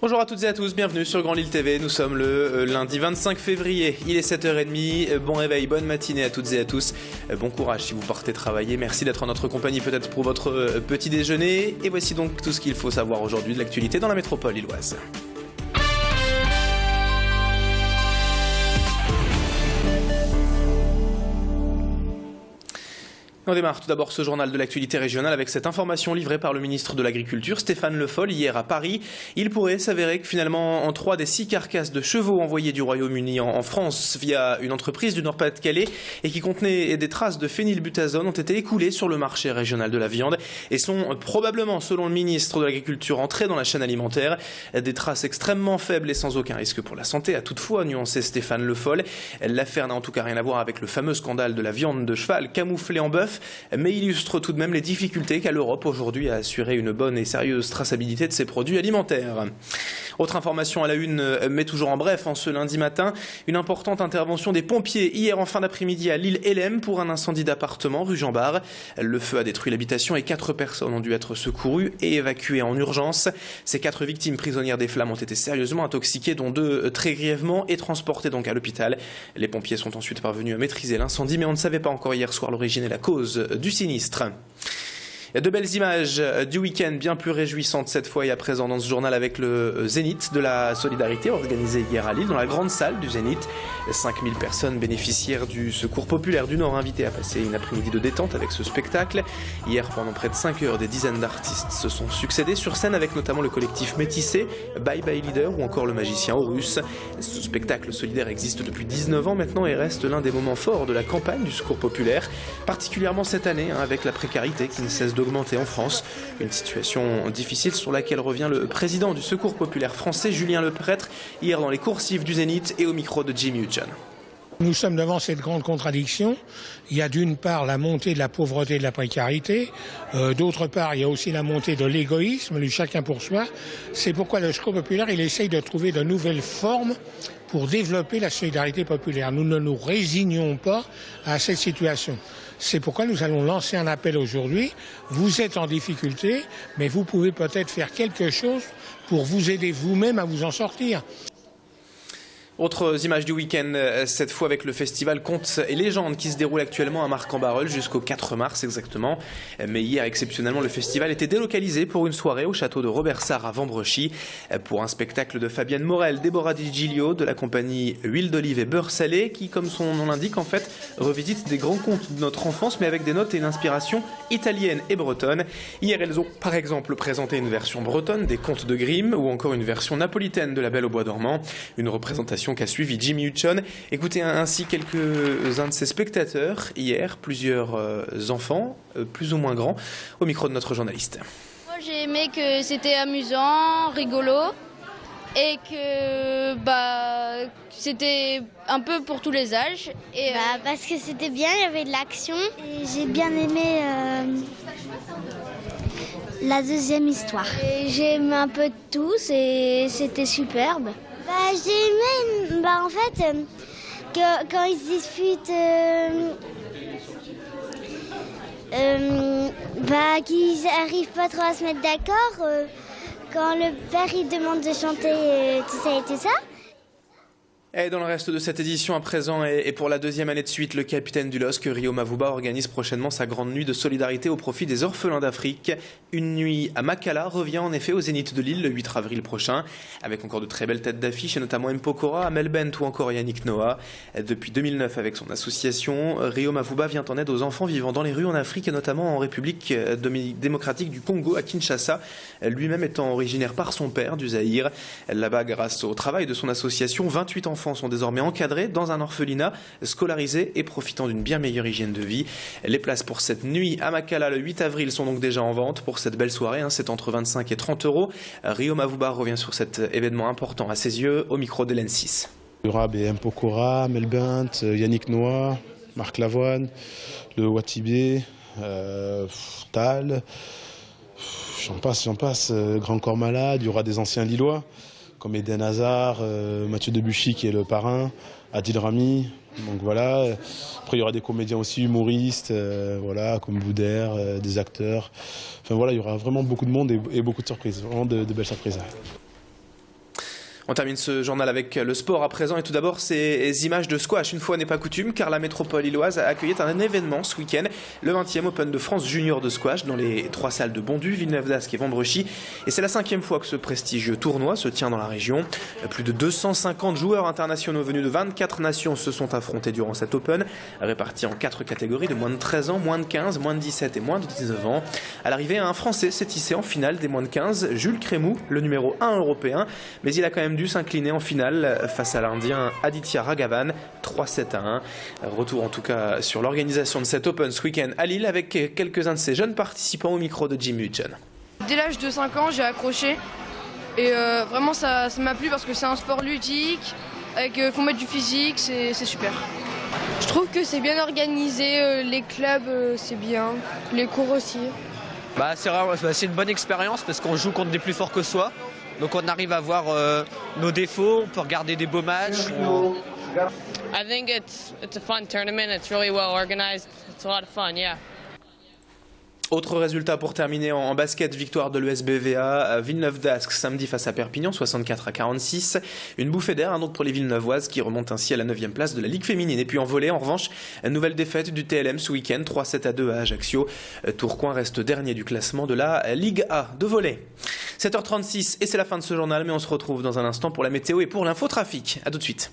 Bonjour à toutes et à tous, bienvenue sur Grand Lille TV. Nous sommes le lundi 25 février, il est 7h30. Bon réveil, bonne matinée à toutes et à tous. Bon courage si vous partez travailler. Merci d'être en notre compagnie peut-être pour votre petit déjeuner. Et voici donc tout ce qu'il faut savoir aujourd'hui de l'actualité dans la métropole lilloise. On démarre tout d'abord ce journal de l'actualité régionale avec cette information livrée par le ministre de l'Agriculture, Stéphane Le Foll, hier à Paris. Il pourrait s'avérer que finalement, en 3 des 6 carcasses de chevaux envoyées du Royaume-Uni en France via une entreprise du Nord-Pas-de-Calais et qui contenaient des traces de phénylbutazone ont été écoulées sur le marché régional de la viande et sont probablement, selon le ministre de l'Agriculture, entrées dans la chaîne alimentaire. Des traces extrêmement faibles et sans aucun risque pour la santé, a toutefois nuancé Stéphane Le Foll. L'affaire n'a en tout cas rien à voir avec le fameux scandale de la viande de cheval camouflée en bœuf, mais illustre tout de même les difficultés qu'a l'Europe aujourd'hui à assurer une bonne et sérieuse traçabilité de ses produits alimentaires. Autre information à la une, mais toujours en bref, en ce lundi matin, une importante intervention des pompiers hier en fin d'après-midi à L'Île-et-Lem pour un incendie d'appartement rue Jean Bart. Le feu a détruit l'habitation et 4 personnes ont dû être secourues et évacuées en urgence. Ces 4 victimes prisonnières des flammes ont été sérieusement intoxiquées, dont 2 très grièvement et transportées donc à l'hôpital. Les pompiers sont ensuite parvenus à maîtriser l'incendie, mais on ne savait pas encore hier soir l'origine et la cause du sinistre. De belles images du week-end bien plus réjouissantes cette fois et à présent dans ce journal avec le Zénith de la solidarité organisé hier à Lille dans la grande salle du Zénith. 5000 personnes bénéficiaires du Secours populaire du Nord invitées à passer une après-midi de détente avec ce spectacle. Hier pendant près de 5 heures, des dizaines d'artistes se sont succédés sur scène avec notamment le collectif Métissé, Bye Bye Leader ou encore le magicien Horus. Ce spectacle solidaire existe depuis 19 ans maintenant et reste l'un des moments forts de la campagne du Secours populaire, particulièrement cette année avec la précarité qui ne cesse d'augmenter en France. Une situation difficile sur laquelle revient le président du Secours populaire français, Julien Leprêtre, hier dans les coursives du Zénith et au micro de Jimmy Hudson. Nous sommes devant cette grande contradiction. Il y a d'une part la montée de la pauvreté et de la précarité, d'autre part il y a aussi la montée de l'égoïsme, du chacun pour soi. C'est pourquoi le Secours populaire il essaye de trouver de nouvelles formes pour développer la solidarité populaire. Nous ne nous résignons pas à cette situation. C'est pourquoi nous allons lancer un appel aujourd'hui. Vous êtes en difficulté, mais vous pouvez peut-être faire quelque chose pour vous aider vous-même à vous en sortir. Autres images du week-end, cette fois avec le festival Contes et légendes qui se déroule actuellement à Marcq-en-Barœul jusqu'au 4 mars exactement. Mais hier, exceptionnellement, le festival était délocalisé pour une soirée au château de Robert Sarre à Vambrechy pour un spectacle de Fabienne Morel, Déborah Di Giglio de la compagnie Huile d'Olive et Beurre Salé qui, comme son nom l'indique, en fait, revisite des grands contes de notre enfance mais avec des notes et une inspiration italienne et bretonne. Hier, elles ont par exemple présenté une version bretonne des contes de Grimm ou encore une version napolitaine de La Belle au bois dormant. Une représentation qu'a suivi Jimmy Hudson. Écoutez ainsi quelques-uns de ses spectateurs hier, plusieurs enfants, plus ou moins grands, au micro de notre journaliste. Moi j'ai aimé que c'était amusant, rigolo et que c'était un peu pour tous les âges. Et, parce que c'était bien, il y avait de l'action. Et j'ai bien aimé la deuxième histoire. J'ai aimé un peu de tout, c'était superbe. J'ai aimé, en fait, quand ils se disputent, qu'ils n'arrivent pas trop à se mettre d'accord, quand le père il demande de chanter tout ça et tout ça. Et dans le reste de cette édition à présent et pour la 2e année de suite, le capitaine du LOSC, Rio Mavuba, organise prochainement sa grande nuit de solidarité au profit des orphelins d'Afrique. Une nuit à Makala revient en effet au Zénith de Lille le 8 avril prochain, avec encore de très belles têtes d'affiche et notamment Mpokora, Amel Bent ou encore Yannick Noah. Depuis 2009 avec son association, Rio Mavuba vient en aide aux enfants vivant dans les rues en Afrique et notamment en République démocratique du Congo à Kinshasa, lui-même étant originaire par son père du Zaïre. Là-bas, grâce au travail de son association, 28 enfants sont désormais encadrés dans un orphelinat, scolarisés et profitant d'une bien meilleure hygiène de vie. Les places pour cette nuit à Makala le 8 avril sont donc déjà en vente pour cette belle soirée, c'est entre 25 et 30 euros. Rio Mavuba revient sur cet événement important à ses yeux au micro d'Hélène 6. Il y aura Mpokora, Amel Bent, Yannick Noah, Marc Lavoine, le Watibé, Tal, j'en passe, Grand Corps Malade, il y aura des anciens Lillois comme Eden Hazard, Mathieu Debuchy qui est le parrain, Adil Rami. Donc voilà. Après il y aura des comédiens aussi, humoristes, voilà, comme Boudère, des acteurs. Enfin voilà, il y aura vraiment beaucoup de monde et beaucoup de surprises, vraiment de belles surprises. On termine ce journal avec le sport à présent et tout d'abord ces images de squash. Une fois n'est pas coutume car la métropole illoise a accueilli un événement ce week-end, le 20e Open de France Junior de squash dans les 3 salles de Bondu, Villeneuve-d'Ascq et Vambrechy. Et c'est la 5e fois que ce prestigieux tournoi se tient dans la région. Plus de 250 joueurs internationaux venus de 24 nations se sont affrontés durant cet Open, répartis en 4 catégories de moins de 13 ans, moins de 15, moins de 17 et moins de 19 ans. À l'arrivée, un Français s'est hissé en finale des moins de 15, Jules Crémou, le numéro 1 européen, mais il a quand même dû s'incliner en finale face à l'Indien Aditya Raghavan, 3-7-1. Retour en tout cas sur l'organisation de cet Open ce week-end à Lille avec quelques-uns de ces jeunes participants au micro de Jim Hudson. Dès l'âge de 5 ans, j'ai accroché et vraiment ça m'a plu parce que c'est un sport ludique, avec faut mettre du physique, c'est super. Je trouve que c'est bien organisé, les clubs c'est bien, les cours aussi. C'est une bonne expérience parce qu'on joue contre des plus forts que soi. Donc on arrive à voir nos défauts, on peut regarder des beaux matchs. I think it's a fun tournament. It's really well organized. It's a lot of fun, yeah. Autre résultat pour terminer en basket, victoire de l'USBVA à Villeneuve-d'Ascq samedi face à Perpignan, 64-46. Une bouffée d'air donc pour les Villeneuvoises qui remontent ainsi à la 9e place de la Ligue féminine. Et puis en volley, en revanche, une nouvelle défaite du TLM ce week-end, 3-7-2 à Ajaccio. Tourcoing reste dernier du classement de la Ligue A de volley. 7h36 et c'est la fin de ce journal, mais on se retrouve dans un instant pour la météo et pour l'infotrafic. A tout de suite.